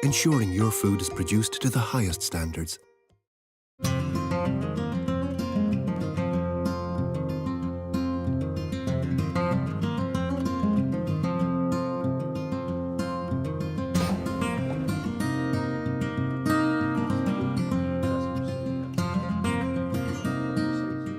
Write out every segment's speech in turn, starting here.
ensuring your food is produced to the highest standards.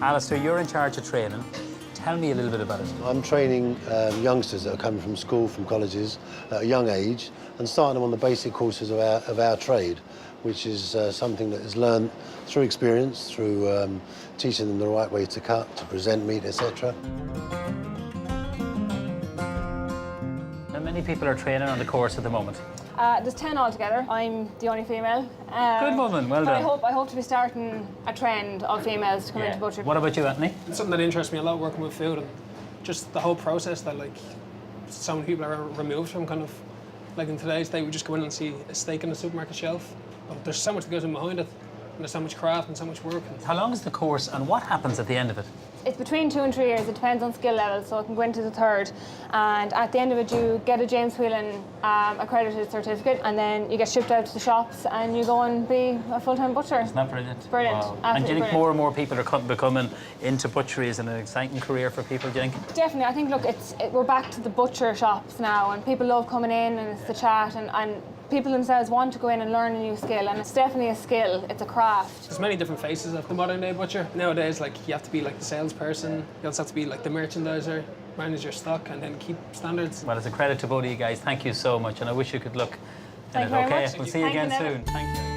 Alistair, you're in charge of training. Tell me a little bit about it. I'm training youngsters that are coming from school, from colleges at a young age, and starting them on the basic courses of our trade, which is something that is learned through experience, through teaching them the right way to cut, to present meat, etc. How many people are training on the course at the moment? There's 10 altogether. I'm the only female. Good woman, well done. I hope to be starting a trend of females to come into butchery. What about you, Anthony? It's something that interests me a lot, working with food, and just the whole process that, like, so many people are removed from. Kind of like in today's day, we just go in and see a steak on the supermarket shelf, but there's so much that goes in behind it, and there's so much craft and so much work. How long is the course, and what happens at the end of it? It's between 2 and 3 years. It depends on skill level, so it can go into the 3rd. And at the end of it, you get a James Whelan accredited certificate, and then you get shipped out to the shops, and you go and be a full-time butcher. Isn't that brilliant? Brilliant. Wow. Absolutely And do you think brilliant. more and more people are becoming into butchery as an exciting career for people, do you think? Definitely. I think, look, we're back to the butcher shops now, and people love coming in, and it's the chat, and people themselves want to go in and learn a new skill, and it's definitely a skill. It's a craft. There's many different faces of the modern day butcher. Nowadays, like, you have to be like the salesperson, you also have to be like the merchandiser, manage your stock, and then keep standards. Well, it's a credit to both of you guys. Thank you so much, and I wish you could look Thank in you it. very Okay, much. we'll see you Thank you, again Neven. soon. Thank you.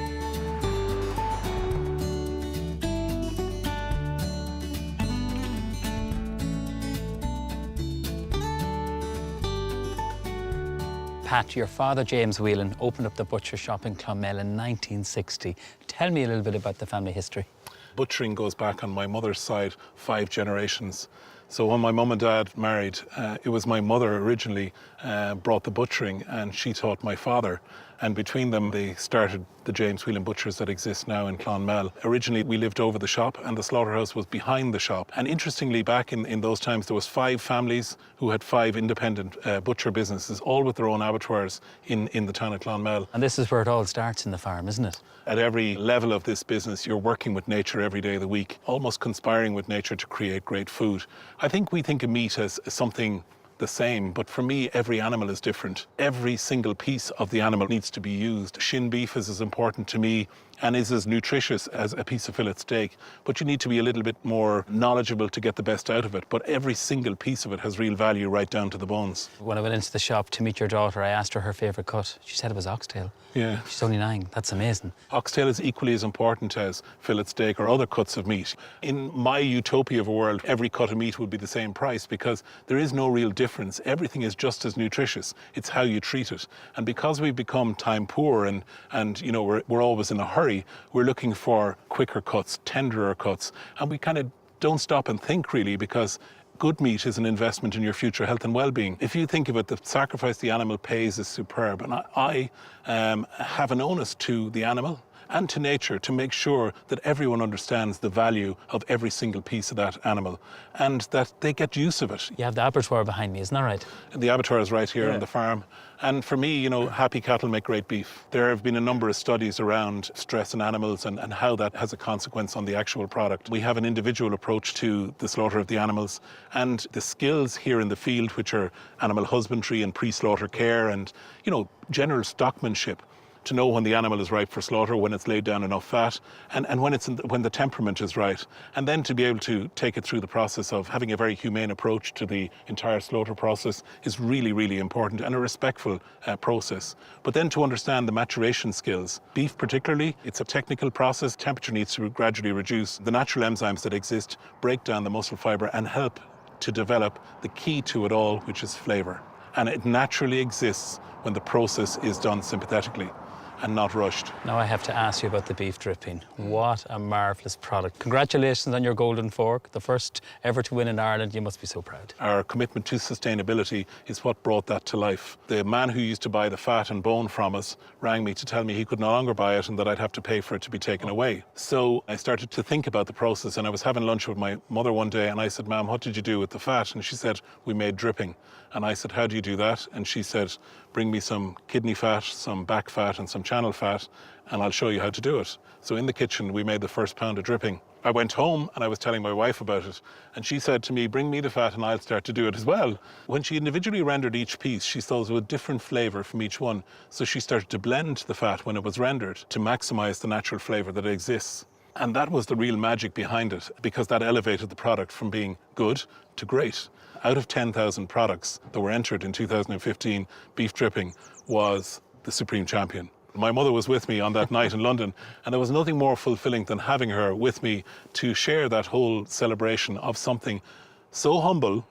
Pat, your father, James Whelan, opened up the butcher shop in Clonmel in 1960. Tell me a little bit about the family history. Butchering goes back on my mother's side 5 generations. So when my mum and dad married, it was my mother originally brought the butchering, and she taught my father. And between them, they started the James Whelan Butchers that exist now in Clonmel. Originally, we lived over the shop, and the slaughterhouse was behind the shop. And interestingly, back in those times, there was 5 families who had 5 independent butcher businesses, all with their own abattoirs in the town of Clonmel. And this is where it all starts in the farm, isn't it? At every level of this business, you're working with nature every day of the week, almost conspiring with nature to create great food. I think we think of meat as something the same, but for me, every animal is different. Every single piece of the animal needs to be used. Shin beef is as important to me and is as nutritious as a piece of fillet steak, but you need to be a little bit more knowledgeable to get the best out of it. But every single piece of it has real value right down to the bones. When I went into the shop to meet your daughter, I asked her favourite cut. She said it was oxtail. Yeah. She's only 9. That's amazing. Oxtail is equally as important as fillet steak or other cuts of meat. In my utopia of a world, every cut of meat would be the same price because there is no real difference. Everything is just as nutritious. It's how you treat it. And because we've become time poor and you know, we're always in a hurry, we're looking for quicker cuts, tenderer cuts, and we kind of don't stop and think really, because good meat is an investment in your future health and well-being. If you think of it, the sacrifice the animal pays is superb, and I have an onus to the animal and to nature to make sure that everyone understands the value of every single piece of that animal and that they get use of it. You have the abattoir behind me, isn't that right? The abattoir is right here on the farm. And for me, you know, happy cattle make great beef. There have been a number of studies around stress in animals and how that has a consequence on the actual product. We have an individual approach to the slaughter of the animals, and the skills here in the field, which are animal husbandry and pre-slaughter care and, you know, general stockmanship, to know when the animal is ripe for slaughter, when it's laid down enough fat, and when the temperament is right. And then to be able to take it through the process of having a very humane approach to the entire slaughter process is really, really important, and a respectful process. But then to understand the maturation skills. Beef particularly, it's a technical process. Temperature needs to gradually reduce. The natural enzymes that exist break down the muscle fibre and help to develop the key to it all, which is flavour. And it naturally exists when the process is done sympathetically. and not rushed. Now I have to ask you about the beef dripping. What a marvellous product. Congratulations on your golden fork, the first ever to win in Ireland. You must be so proud. Our commitment to sustainability is what brought that to life. The man who used to buy the fat and bone from us rang me to tell me he could no longer buy it and that I'd have to pay for it to be taken away. So I started to think about the process, and I was having lunch with my mother one day and I said, "Ma'am, what did you do with the fat?" And she said, "We made dripping." And I said, "How do you do that?" And she said, "Bring me some kidney fat, some back fat and some channel fat, and I'll show you how to do it." So in the kitchen, we made the first pound of dripping. I went home and I was telling my wife about it, and she said to me, "Bring me the fat and I'll start to do it as well." When she individually rendered each piece, she saw there was a different flavour from each one. So she started to blend the fat when it was rendered to maximise the natural flavour that exists. And that was the real magic behind it, because that elevated the product from being good to great. Out of 10,000 products that were entered in 2015, beef dripping was the supreme champion. My mother was with me on that night in London, and there was nothing more fulfilling than having her with me to share that whole celebration of something so humble,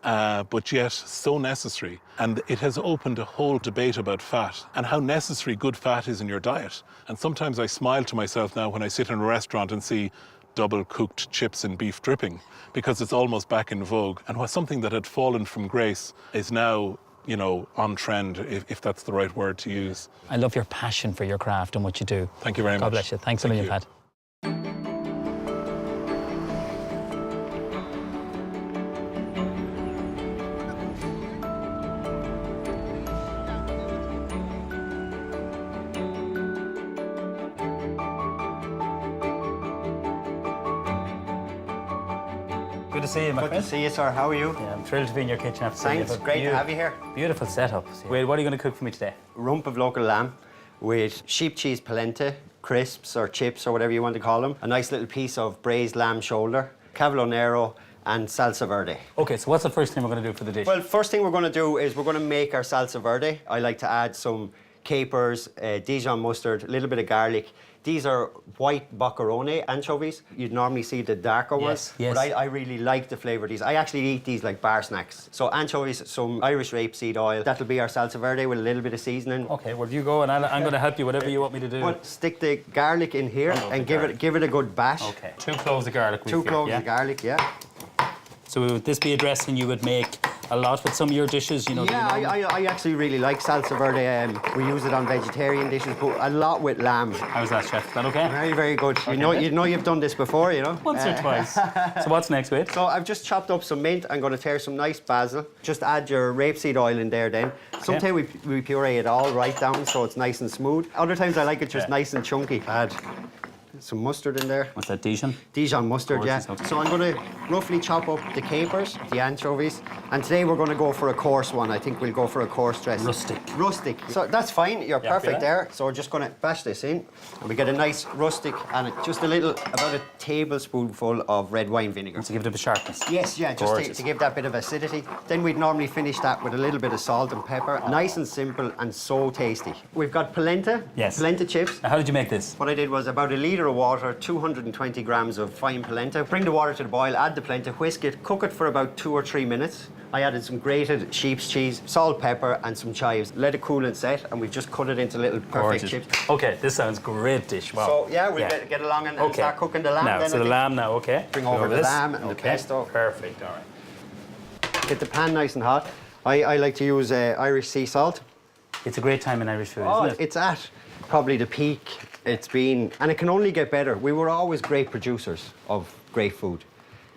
but yet so necessary. And it has opened a whole debate about fat and how necessary good fat is in your diet. And sometimes I smile to myself now when I sit in a restaurant and see double-cooked chips in beef dripping, because it's almost back in vogue. And what something that had fallen from grace is now, you know, on trend, if that's the right word to use. I love your passion for your craft and what you do. Thank you very much. God bless you. Thanks a million, Pat. Good to see you, my Good friend. to see you, sir. How are you? Yeah, I'm thrilled to be in your kitchen after seeing you. Thanks. Great to have you here. Beautiful setup. Wait, what are you going to cook for me today? Rump of local lamb with sheep cheese polenta, crisps or chips or whatever you want to call them. A nice little piece of braised lamb shoulder, Cavalo Nero, and Salsa Verde. Okay, so what's the first thing we're going to do for the dish? Well, first thing we're going to do is we're going to make our Salsa Verde. I like to add some capers, Dijon mustard, a little bit of garlic. These are white boccherone anchovies. You'd normally see the darker ones, yes. but I really like the flavour of these. I actually eat these like bar snacks. So anchovies, some Irish rapeseed oil. That'll be our Salsa Verde with a little bit of seasoning. Okay, well, you go and I'm going to help you, whatever you want me to do. Well, stick the garlic in here and give it a good bash. Okay, 2 cloves of garlic. Two cloves of garlic, yeah. So would this be a dressing you would make a lot with some of your dishes? You know. Yeah, I actually really like Salsa Verde. We use it on vegetarian dishes, but a lot with lamb. How's that, chef? Is that okay? Very, very good. You know you've done this before, you know. Once or twice. So what's next, wait? So I've just chopped up some mint. I'm going to tear some nice basil. Just add your rapeseed oil in there then. Sometimes we puree it all right down so it's nice and smooth. Other times I like it just nice and chunky. Add some mustard in there. What's that, Dijon? Dijon mustard, yeah. Okay. So I'm going to roughly chop up the capers, the anchovies, and today we're going to go for a coarse one. I think we'll go for a coarse dressing. Rustic. So that's fine, you're perfect there. So we're just going to bash this in, and we get a nice rustic and just about a tablespoonful of red wine vinegar. To give it a bit of sharpness. Yes, yeah, just to give that bit of acidity. Then we'd normally finish that with a little bit of salt and pepper. Nice and simple and so tasty. We've got polenta. Yes. Polenta chips. Now, how did you make this? What I did was about a litre of water, 220 grams of fine polenta. Bring the water to the boil, add the polenta, whisk it, cook it for about 2 or 3 minutes. I added some grated sheep's cheese, salt, pepper, and some chives. Let it cool and set, and we've just cut it into little perfect chips. Okay, this sounds great dish. Wow. So yeah, we'll get along and start cooking the lamb. Now, then so the lamb now, okay. Bring over the lamb and the pesto. Perfect, all right. Get the pan nice and hot. I like to use Irish sea salt. It's a great time in Irish food, isn't it? It's at probably the peak it's been, and it can only get better. We were always great producers of great food,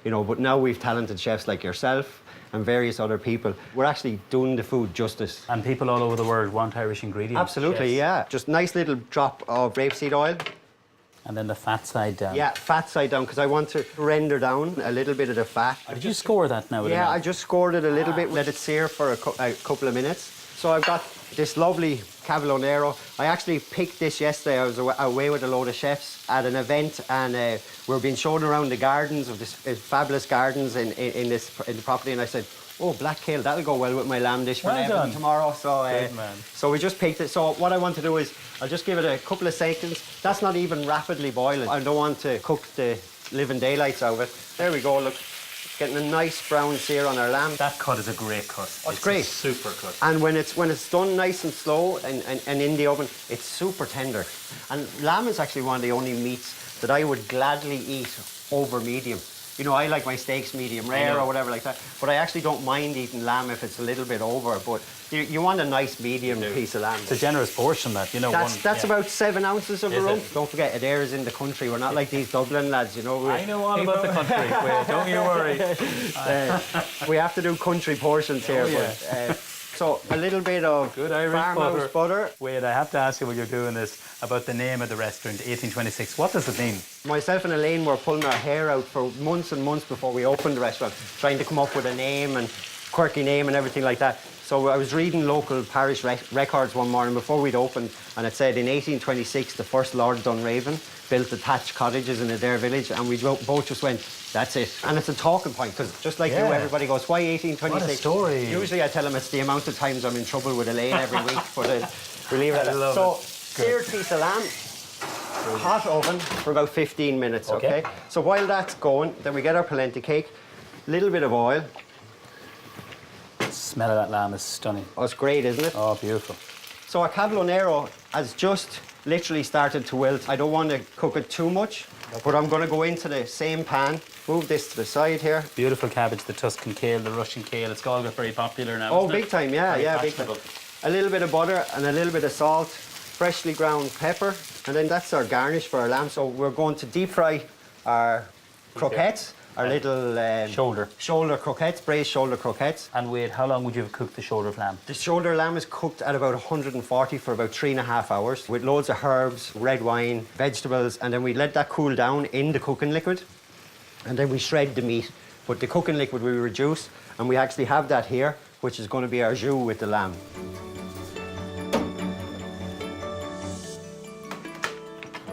you know, but now we've talented chefs like yourself and various other people. We're actually doing the food justice. And people all over the world want Irish ingredients. Absolutely, chefs. yeah. Just nice little drop of rapeseed oil. And then the fat side down. Yeah, fat side down, because I want to render down a little bit of the fat. Did you score that now? Yeah, I just scored it a little bit, let it sear for a couple of minutes. So I've got this lovely Cavalo Nero. I actually picked this yesterday. I was away with a load of chefs at an event, and we were being shown around the gardens of this fabulous gardens in the property, and I said, oh, black kale, that'll go well with my lamb dish for Neven tomorrow. So, so we just picked it. So what I want to do is, I'll just give it a couple of seconds. That's not even rapidly boiling. I don't want to cook the living daylights out of it. There we go, look. getting a nice brown sear on our lamb. That cut is a great cut. Oh, it's great. A super cut. And when it's done nice and slow and in the oven, it's super tender. And lamb is actually one of the only meats that I would gladly eat over medium. You know, I like my steaks medium rare or whatever like that, but I actually don't mind eating lamb if it's a little bit over, but you want a nice medium piece of lamb. It's a generous portion, that, you know. That's about 7 ounces of a rump. Don't forget, Adare is in the country. We're not like these Dublin lads, you know. I know all about the country. Wait, don't you worry. We have to do country portions here. But, so a little bit of good Irish farmhouse butter. Wait, I have to ask you while you're doing this about the name of the restaurant, 1826. What does it mean? Myself and Elaine were pulling our hair out for months and months before we opened the restaurant, trying to come up with a name and quirky name and everything like that. So I was reading local parish records one morning before we'd opened, and it said in 1826 the first Lord Dunraven built the thatched cottages in Adare village, and we both just went, that's it. And it's a talking point, because just like you, everybody goes, why 1826? What a story. Usually I tell them it's the amount of times I'm in trouble with Elaine every week, but we leave it at that. So, seared piece of lamb, hot oven for about 15 minutes, okay? So while that's going, then we get our polenta cake, a little bit of oil. The smell of that lamb is stunning. Oh, it's great, isn't it? Oh, beautiful. So our Cavalo Nero has just literally started to wilt. I don't want to cook it too much, but I'm going to go into the same pan, move this to the side here. Beautiful cabbage, the Tuscan kale, the Russian kale. It's all got very popular now. Oh, big time, yeah, Very big time. fashionable. A little bit of butter and a little bit of salt, freshly ground pepper, and then that's our garnish for our lamb. So we're going to deep fry our croquettes, our little shoulder croquettes, braised shoulder croquettes. And wait, how long would you have cooked the shoulder of lamb? The shoulder lamb is cooked at about 140 for about 3.5 hours with loads of herbs, red wine, vegetables, and then we let that cool down in the cooking liquid, and then we shred the meat. But the cooking liquid we reduce, and we actually have that here, which is going to be our jus with the lamb.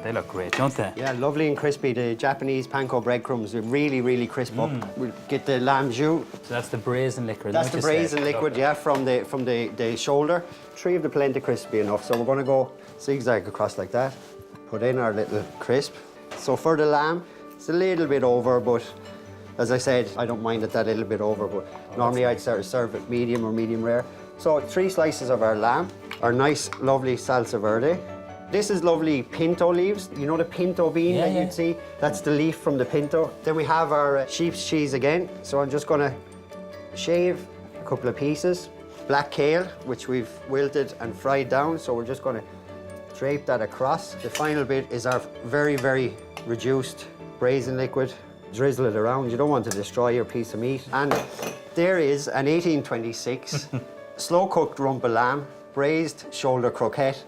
They look great, don't they? Yeah, lovely and crispy. The Japanese panko breadcrumbs are really, really crisp up. We'll get the lamb jus. So that's the braised liquid. That's the braised liquid, yeah, from the shoulder. 3 of the polenta crispy enough, so we're going to go zigzag across like that. Put in our little crisp. So for the lamb, it's a little bit over, but as I said, I don't mind it that little bit over, but normally I'd serve it medium or medium rare. So 3 slices of our lamb, our nice, lovely salsa verde. This is lovely pinto leaves. You know the pinto bean that you'd see? That's the leaf from the pinto. Then we have our sheep's cheese again. So I'm just gonna shave a couple of pieces. Black kale, which we've wilted and fried down. So we're just gonna drape that across. The final bit is our very, very reduced braising liquid. Drizzle it around. You don't want to destroy your piece of meat. And there is an 1826 slow-cooked rump of lamb, braised shoulder croquette,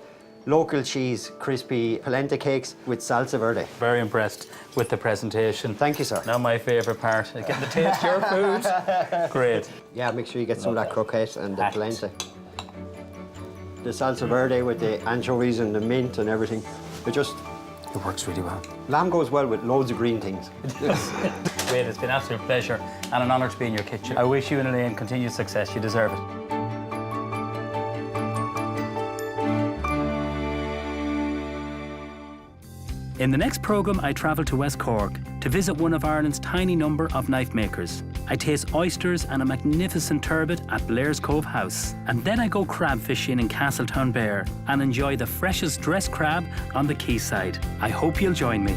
local cheese, crispy polenta cakes with salsa verde. Very impressed with the presentation. Thank you, sir. Now my favourite part, getting to taste your food. Great. Yeah, make sure you get some of that croquette and the polenta. The salsa verde with the anchovies and the mint and everything. It works really well. Lamb goes well with loads of green things. Great, it's been an absolute pleasure and an honour to be in your kitchen. I wish you and Elaine continued success. You deserve it. In the next programme, I travel to West Cork to visit one of Ireland's tiny number of knife makers. I taste oysters and a magnificent turbot at Blair's Cove House. And then I go crab fishing in Castletownbere and enjoy the freshest dressed crab on the quayside. I hope you'll join me.